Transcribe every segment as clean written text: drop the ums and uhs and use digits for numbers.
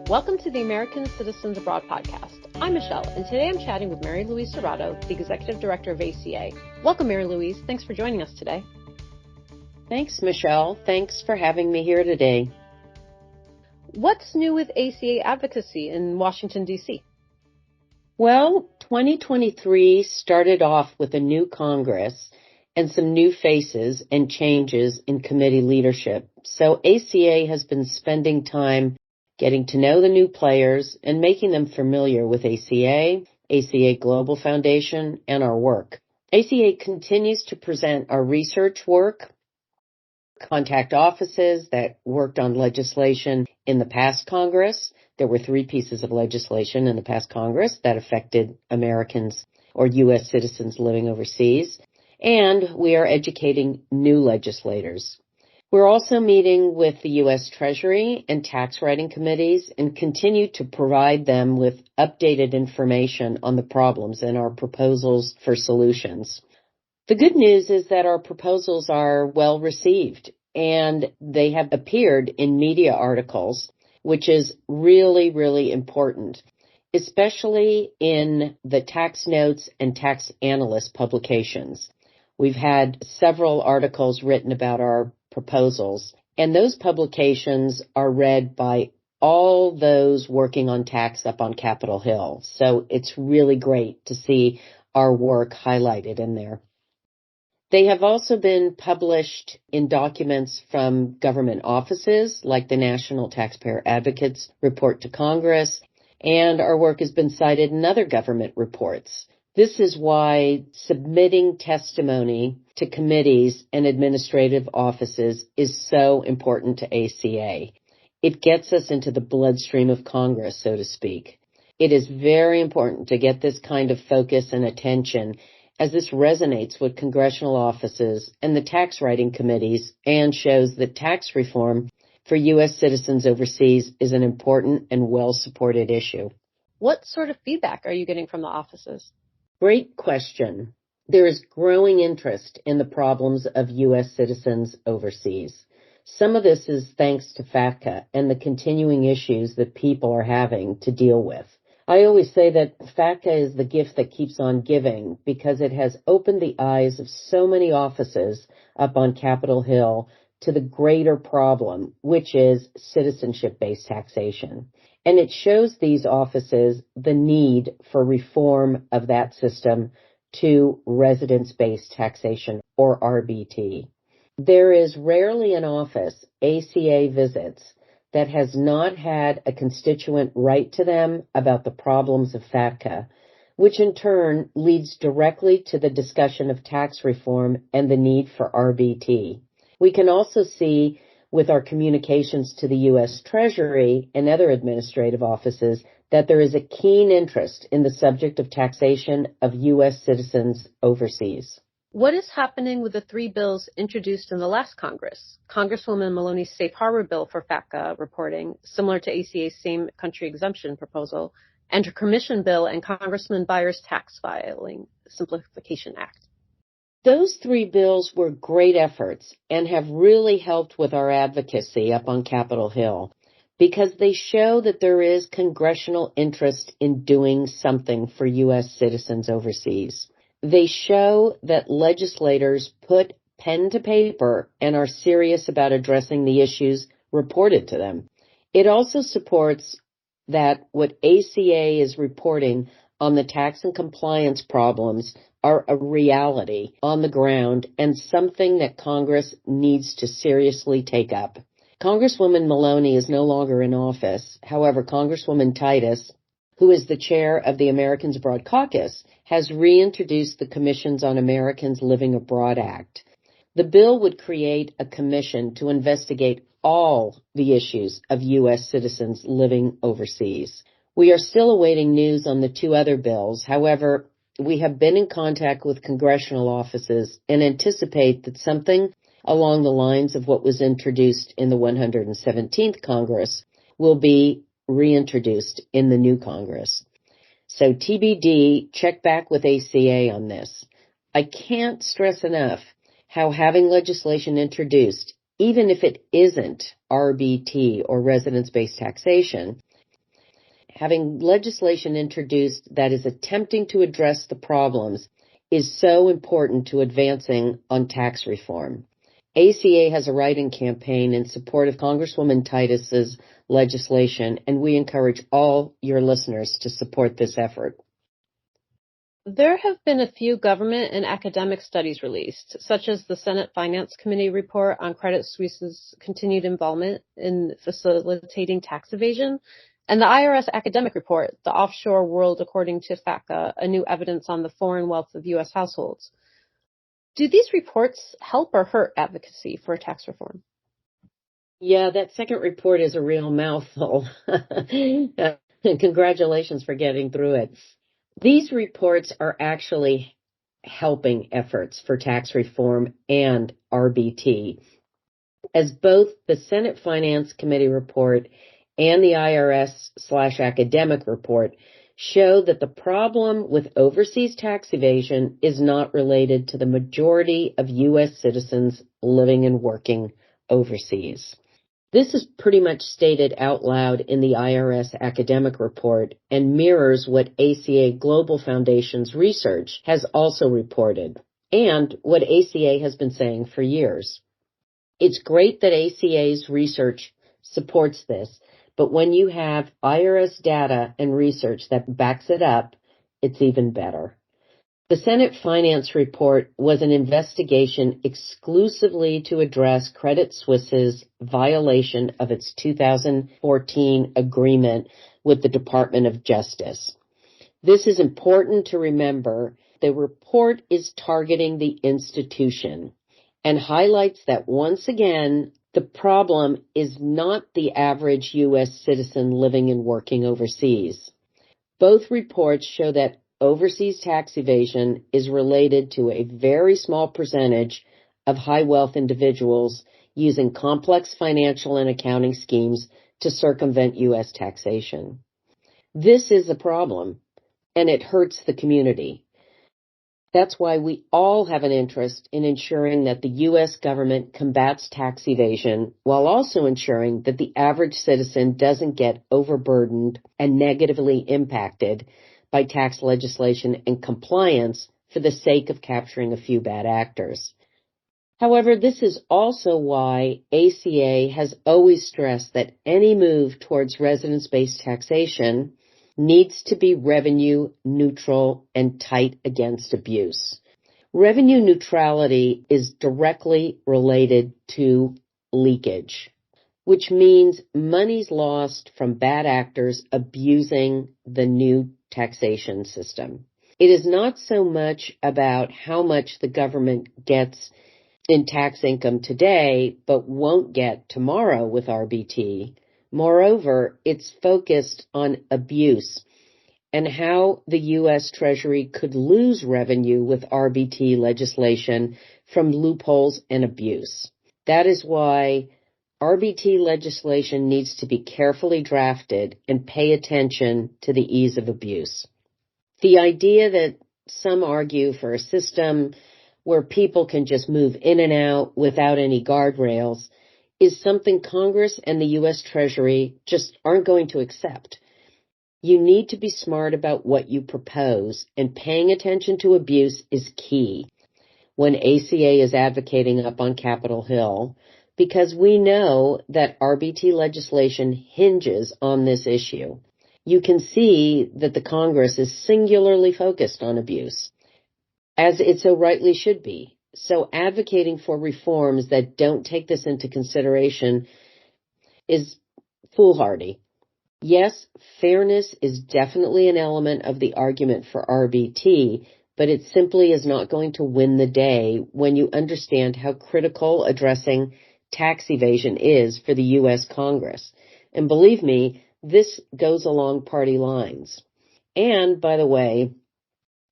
Welcome to the Americans Abroad podcast. I'm Michelle, and today I'm chatting with Marylouise Serrato, the Executive Director of ACA. Welcome, Marylouise. Thanks for joining us today. Thanks, Michelle. Thanks for having me here today. What's new with ACA advocacy in Washington, D.C.? Well, 2023 started off with a new Congress and some new faces and changes in committee leadership. So ACA has been spending time getting to know the new players and making them familiar with ACA, ACA Global Foundation, and our work. ACA continues to present our research work, contact offices that worked on legislation in the past Congress. There were 3 pieces of legislation in the past Congress that affected Americans or U.S. citizens living overseas, and we are educating new legislators. We're also meeting with the U.S. Treasury and tax writing committees and continue to provide them with updated information on the problems and our proposals for solutions. The good news is that our proposals are well received and they have appeared in media articles, which is really, really important, especially in the tax notes and tax analyst publications. We've had several articles written about our proposals, and those publications are read by all those working on tax up on Capitol Hill. So it's really great to see our work highlighted in there. They have also been published in documents from government offices like the National Taxpayer Advocates Report to Congress, and our work has been cited in other government reports. This is why submitting testimony to committees and administrative offices is so important to ACA. It gets us into the bloodstream of Congress, so to speak. It is very important to get this kind of focus and attention as this resonates with congressional offices and the tax writing committees and shows that tax reform for U.S. citizens overseas is an important and well-supported issue. What sort of feedback are you getting from the offices? Great question. There is growing interest in the problems of U.S. citizens overseas. Some of this is thanks to FATCA and the continuing issues that people are having to deal with. I always say that FATCA is the gift that keeps on giving because it has opened the eyes of so many offices up on Capitol Hill to the greater problem, which is citizenship-based taxation. And it shows these offices the need for reform of that system to residence-based taxation, or RBT. There is rarely an office ACA visits that has not had a constituent write to them about the problems of FATCA, which in turn leads directly to the discussion of tax reform and the need for RBT. We can also see with our communications to the U.S. Treasury and other administrative offices that there is a keen interest in the subject of taxation of U.S. citizens overseas. What is happening with the 3 bills introduced in the last Congress? Congresswoman Maloney's Safe Harbor bill for FATCA reporting, similar to ACA's same country exemption proposal, and her commission bill and Congressman Beyer's tax filing simplification act. Those 3 bills were great efforts and have really helped with our advocacy up on Capitol Hill because they show that there is congressional interest in doing something for U.S. citizens overseas. They show that legislators put pen to paper and are serious about addressing the issues reported to them. It also supports that what ACA is reporting on the tax and compliance problems are a reality on the ground and something that Congress needs to seriously take up. Congresswoman Maloney is no longer in office. However, Congresswoman Titus, who is the chair of the Americans Abroad Caucus, has reintroduced the Commissions on Americans Living Abroad Act, The bill would create a commission to investigate all the issues of U.S. citizens living overseas. We are still awaiting news on the two other bills. However, we have been in contact with congressional offices and anticipate that something along the lines of what was introduced in the 117th Congress will be reintroduced in the new Congress. So TBD, check back with ACA on this. I can't stress enough how having legislation introduced, even if it isn't RBT or residence-based taxation, having legislation introduced that is attempting to address the problems is so important to advancing on tax reform. ACA has a write-in campaign in support of Congresswoman Titus's legislation, and we encourage all your listeners to support this effort. There have been a few government and academic studies released, such as the Senate Finance Committee report on Credit Suisse's continued involvement in facilitating tax evasion, and the IRS academic report, The Offshore World According to FATCA, a new evidence on the foreign wealth of U.S. households. Do these reports help or hurt advocacy for tax reform? Yeah, that second report is a real mouthful. Congratulations for getting through it. These reports are actually helping efforts for tax reform and RBT, as both the Senate Finance Committee report and the IRS/academic report show that the problem with overseas tax evasion is not related to the majority of U.S. citizens living and working overseas. This is pretty much stated out loud in the IRS academic report and mirrors what ACA Global Foundation's research has also reported and what ACA has been saying for years. It's great that ACA's research supports this, but when you have IRS data and research that backs it up, it's even better. The Senate Finance Report was an investigation exclusively to address Credit Suisse's violation of its 2014 agreement with the Department of Justice. This is important to remember. The report is targeting the institution and highlights that once again, the problem is not the average U.S. citizen living and working overseas. Both reports show that overseas tax evasion is related to a very small percentage of high wealth individuals using complex financial and accounting schemes to circumvent U.S. taxation. This is a problem, and it hurts the community. That's why we all have an interest in ensuring that the U.S. government combats tax evasion while also ensuring that the average citizen doesn't get overburdened and negatively impacted by tax legislation and compliance for the sake of capturing a few bad actors. However, this is also why ACA has always stressed that any move towards residence-based taxation needs to be revenue neutral and tight against abuse. Revenue neutrality is directly related to leakage, which means money's lost from bad actors abusing the new taxation system. It is not so much about how much the government gets in tax income today, but won't get tomorrow with RBT. Moreover, it's focused on abuse and how the U.S. Treasury could lose revenue with RBT legislation from loopholes and abuse. That is why RBT legislation needs to be carefully drafted and pay attention to the ease of abuse. The idea that some argue for a system where people can just move in and out without any guardrails is something Congress and the U.S. Treasury just aren't going to accept. You need to be smart about what you propose, and paying attention to abuse is key when ACA is advocating up on Capitol Hill, because we know that RBT legislation hinges on this issue. You can see that the Congress is singularly focused on abuse, as it so rightly should be. So advocating for reforms that don't take this into consideration is foolhardy. Yes, fairness is definitely an element of the argument for RBT, but it simply is not going to win the day when you understand how critical addressing tax evasion is for the U.S. Congress. And believe me, this goes along party lines. And, by the way,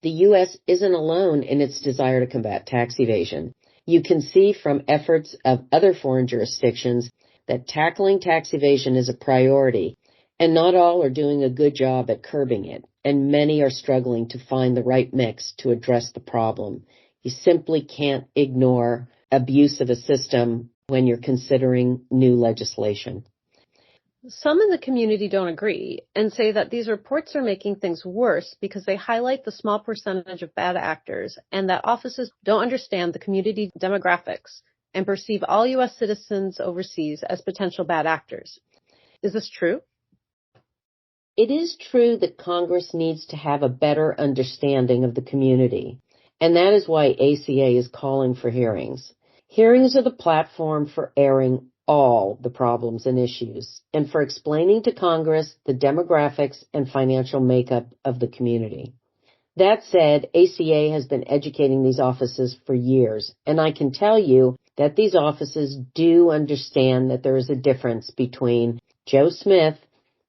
the U.S. isn't alone in its desire to combat tax evasion. You can see from efforts of other foreign jurisdictions that tackling tax evasion is a priority, and not all are doing a good job at curbing it, and many are struggling to find the right mix to address the problem. You simply can't ignore abuse of a system when you're considering new legislation. Some in the community don't agree and say that these reports are making things worse because they highlight the small percentage of bad actors and that offices don't understand the community demographics and perceive all U.S. citizens overseas as potential bad actors. Is this true? It is true that Congress needs to have a better understanding of the community, and that is why ACA is calling for hearings. Hearings are the platform for airing all the problems and issues, and for explaining to Congress the demographics and financial makeup of the community. That said, ACA has been educating these offices for years, and I can tell you that these offices do understand that there is a difference between Joe Smith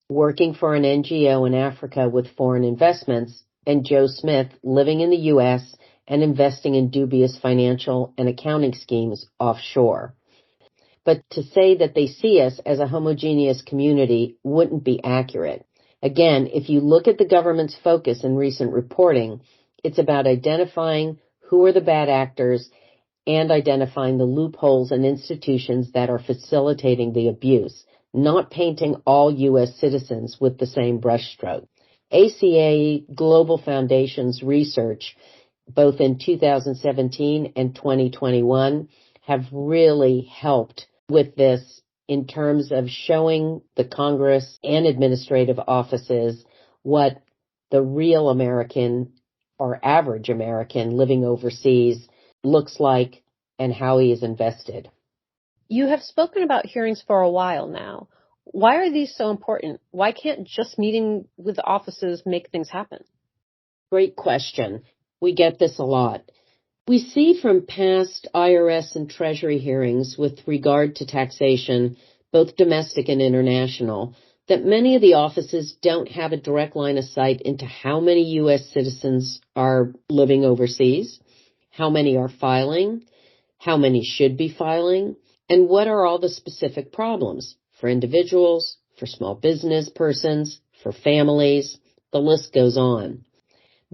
working for an NGO in Africa with foreign investments and Joe Smith living in the U.S. and investing in dubious financial and accounting schemes offshore. But to say that they see us as a homogeneous community wouldn't be accurate. Again, if you look at the government's focus in recent reporting, it's about identifying who are the bad actors and identifying the loopholes and institutions that are facilitating the abuse, not painting all U.S. citizens with the same brushstroke. ACA Global Foundation's research, both in 2017 and 2021, have really helped with this in terms of showing the Congress and administrative offices what the real American or average American living overseas looks like and how he is invested. You have spoken about hearings for a while now. Why are these so important? Why can't just meeting with the offices make things happen? Great question. We get this a lot. We see from past IRS and Treasury hearings with regard to taxation, both domestic and international, that many of the offices don't have a direct line of sight into how many U.S. citizens are living overseas, how many are filing, how many should be filing, and what are all the specific problems for individuals, for small business persons, for families. The list goes on.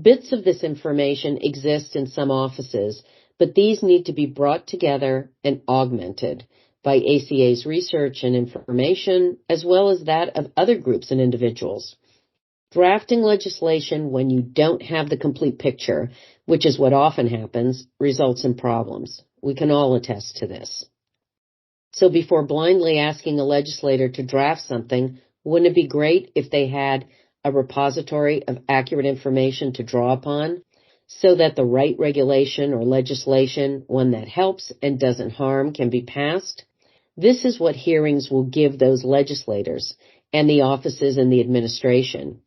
Bits of this information exist in some offices, but these need to be brought together and augmented by ACA's research and information, as well as that of other groups and individuals. Drafting legislation when you don't have the complete picture, which is what often happens, results in problems. We can all attest to this. So before blindly asking a legislator to draft something, wouldn't it be great if they had a repository of accurate information to draw upon so that the right regulation or legislation, one that helps and doesn't harm, can be passed? This is what hearings will give those legislators and the offices in the administration.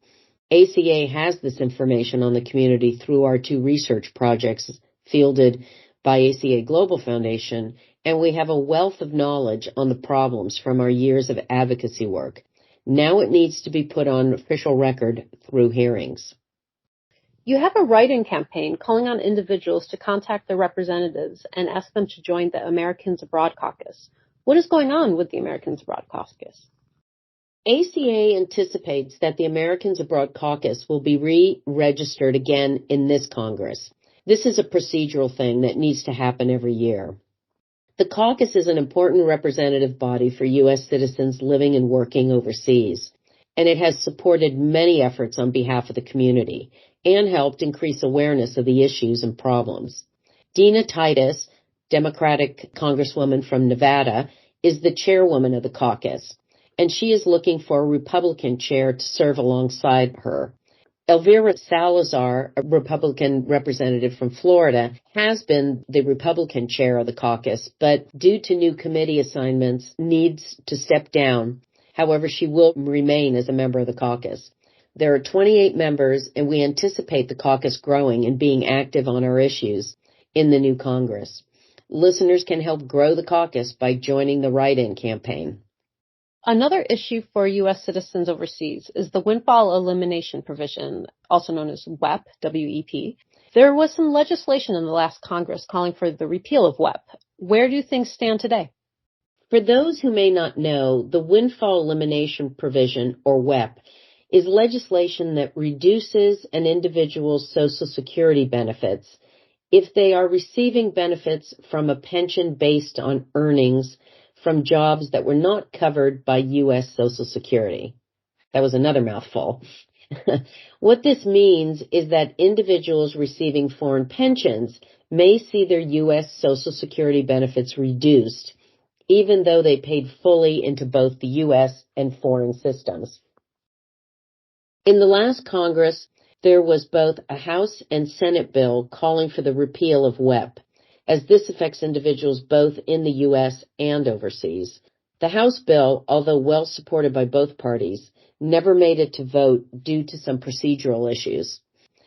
ACA has this information on the community through our 2 research projects fielded by ACA Global Foundation, and we have a wealth of knowledge on the problems from our years of advocacy work. Now it needs to be put on official record through hearings. You have a write-in campaign calling on individuals to contact their representatives and ask them to join the Americans Abroad Caucus. What is going on with the Americans Abroad Caucus? ACA anticipates that the Americans Abroad Caucus will be re-registered again in this Congress. This is a procedural thing that needs to happen every year. The caucus is an important representative body for U.S. citizens living and working overseas, and it has supported many efforts on behalf of the community and helped increase awareness of the issues and problems. Dina Titus, Democratic Congresswoman from Nevada, is the chairwoman of the caucus, and she is looking for a Republican chair to serve alongside her. Elvira Salazar, a Republican representative from Florida, has been the Republican chair of the caucus, but due to new committee assignments, needs to step down. However, she will remain as a member of the caucus. There are 28 members, and we anticipate the caucus growing and being active on our issues in the new Congress. Listeners can help grow the caucus by joining the write-in campaign. Another issue for U.S. citizens overseas is the windfall elimination provision, also known as WEP, W-E-P. There was some legislation in the last Congress calling for the repeal of WEP. Where do things stand today? For those who may not know, the windfall elimination provision, or WEP, is legislation that reduces an individual's Social Security benefits if they are receiving benefits from a pension based on earnings from jobs that were not covered by U.S. Social Security. That was another mouthful. What this means is that individuals receiving foreign pensions may see their U.S. Social Security benefits reduced, even though they paid fully into both the U.S. and foreign systems. In the last Congress, there was both a House and Senate bill calling for the repeal of WEP, as this affects individuals both in the U.S. and overseas. The House bill, although well supported by both parties, never made it to vote due to some procedural issues.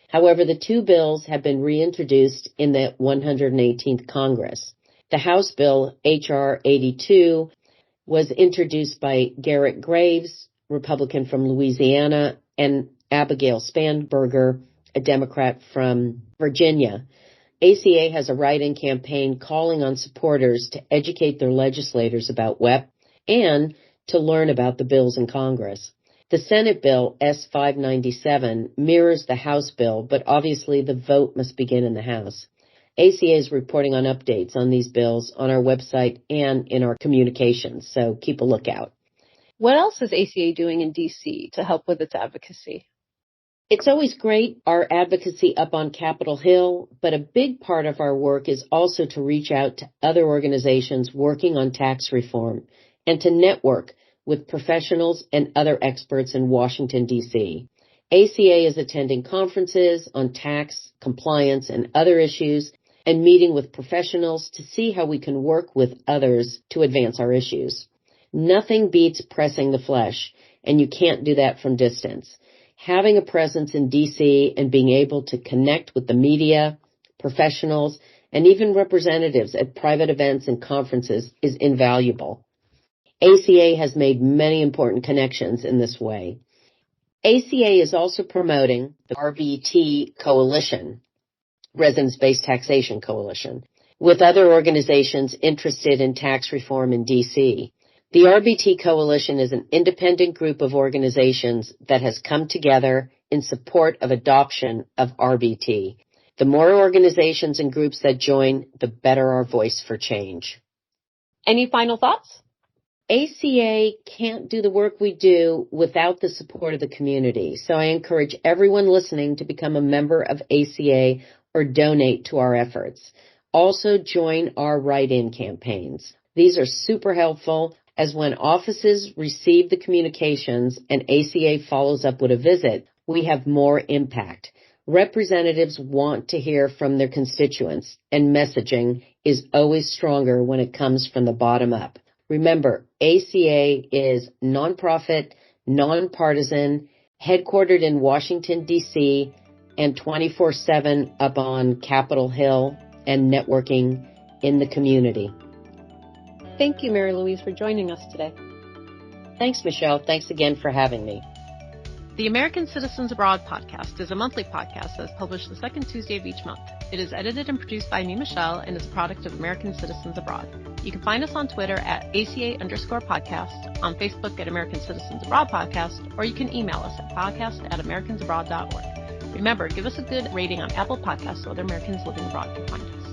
However, the two bills have been reintroduced in the 118th Congress. The House bill, H.R. 82, was introduced by Garrett Graves, Republican from Louisiana, and Abigail Spanberger, a Democrat from Virginia. ACA has a write-in campaign calling on supporters to educate their legislators about WEP and to learn about the bills in Congress. The Senate bill, S-597, mirrors the House bill, but obviously the vote must begin in the House. ACA is reporting on updates on these bills on our website and in our communications, so keep a lookout. What else is ACA doing in D.C. to help with its advocacy? It's always great, our advocacy up on Capitol Hill, but a big part of our work is also to reach out to other organizations working on tax reform and to network with professionals and other experts in Washington, D.C. ACA is attending conferences on tax, compliance, and other issues and meeting with professionals to see how we can work with others to advance our issues. Nothing beats pressing the flesh, and you can't do that from distance. Having a presence in D.C. and being able to connect with the media, professionals, and even representatives at private events and conferences is invaluable. ACA has made many important connections in this way. ACA is also promoting the RBT Coalition, Residence-Based Taxation Coalition, with other organizations interested in tax reform in D.C. The RBT Coalition is an independent group of organizations that has come together in support of adoption of RBT. The more organizations and groups that join, the better our voice for change. Any final thoughts? ACA can't do the work we do without the support of the community, so I encourage everyone listening to become a member of ACA or donate to our efforts. Also, join our write-in campaigns. These are super helpful, as when offices receive the communications and ACA follows up with a visit, we have more impact. Representatives want to hear from their constituents, and messaging is always stronger when it comes from the bottom up. Remember, ACA is nonprofit, nonpartisan, headquartered in Washington, D.C., and 24/7 up on Capitol Hill and networking in the community. Thank you, Marylouise, for joining us today. Thanks, Michelle. Thanks again for having me. The American Citizens Abroad podcast is a monthly podcast that is published the second Tuesday of each month. It is edited and produced by me, Michelle, and is a product of American Citizens Abroad. You can find us on Twitter at ACA_podcast, on Facebook at American Citizens Abroad Podcast, or you can email us at podcast@americansabroad.org. Remember, give us a good rating on Apple Podcasts so other Americans living abroad can find us.